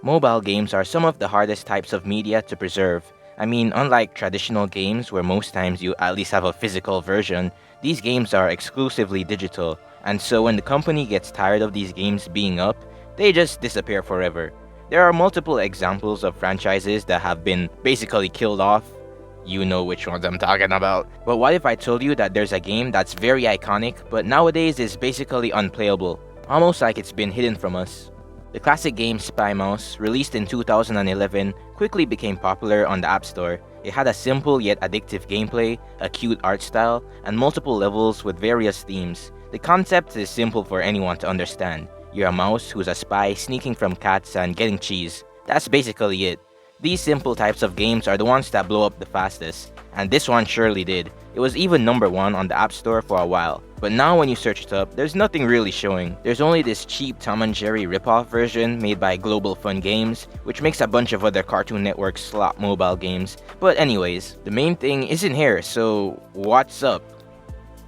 Mobile games are some of the hardest types of media to preserve. I mean, unlike traditional games where most times you at least have a physical version, these games are exclusively digital, and so when the company gets tired of these games being up, they just disappear forever. There are multiple examples of franchises that have been basically killed off. You know which ones I'm talking about. But what if I told you that there's a game that's very iconic, but nowadays is basically unplayable, almost like it's been hidden from us? The classic game Spy Mouse, released in 2011, quickly became popular on the App Store. It had a simple yet addictive gameplay, a cute art style, and multiple levels with various themes. The concept is simple for anyone to understand. You're a mouse who's a spy sneaking from cats and getting cheese. That's basically it. These simple types of games are the ones that blow up the fastest, and this one surely did. It was even number 1 on the App Store for a while. But now when you search it up, there's nothing really showing. There's only this cheap Tom and Jerry ripoff version made by Global Fun Games, which makes a bunch of other Cartoon Network slot mobile games. But anyways, the main thing isn't here, so what's up?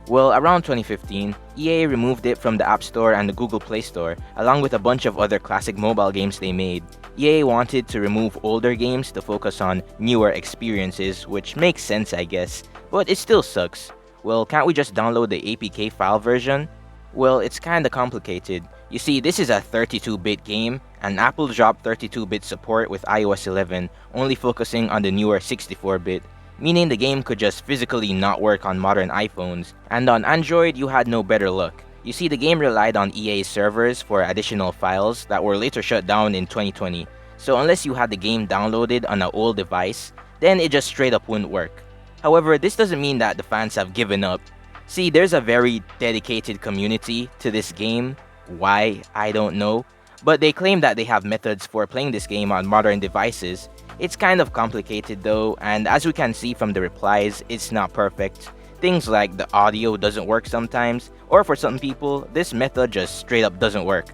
Well, around 2015, EA removed it from the App Store and the Google Play Store, along with a bunch of other classic mobile games they made. EA wanted to remove older games to focus on newer experiences, which makes sense I guess, but it still sucks. Well, can't we just download the APK file version? Well, it's kinda complicated. You see, this is a 32-bit game, and Apple dropped 32-bit support with iOS 11, only focusing on the newer 64-bit, meaning the game could just physically not work on modern iPhones, and on Android you had no better luck. You see, the game relied on EA's servers for additional files that were later shut down in 2020, so unless you had the game downloaded on an old device, then it just straight up wouldn't work. However, this doesn't mean that the fans have given up. See, there's a very dedicated community to this game. Why? I don't know. But they claim that they have methods for playing this game on modern devices. It's kind of complicated though, and as we can see from the replies, it's not perfect. Things like the audio doesn't work sometimes, or for some people, this method just straight up doesn't work.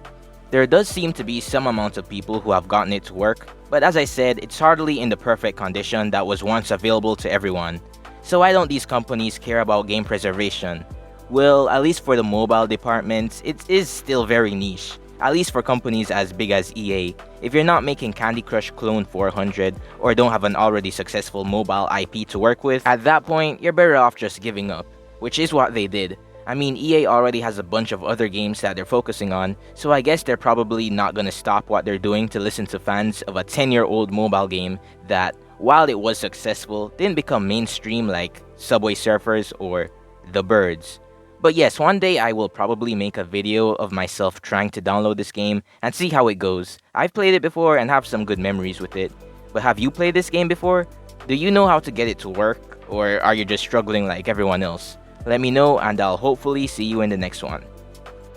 There does seem to be some amount of people who have gotten it to work, but as I said, it's hardly in the perfect condition that was once available to everyone. So why don't these companies care about game preservation? Well, at least for the mobile department, it is still very niche. At least for companies as big as EA. If you're not making Candy Crush Clone 400 or don't have an already successful mobile IP to work with, at that point, you're better off just giving up, which is what they did. I mean, EA already has a bunch of other games that they're focusing on, so I guess they're probably not gonna stop what they're doing to listen to fans of a 10-year-old mobile game that, while it was successful, didn't become mainstream like Subway Surfers or The Birds. But yes, one day I will probably make a video of myself trying to download this game and see how it goes. I've played it before and have some good memories with it. But have you played this game before? Do you know how to get it to work? Or are you just struggling like everyone else? Let me know and I'll hopefully see you in the next one.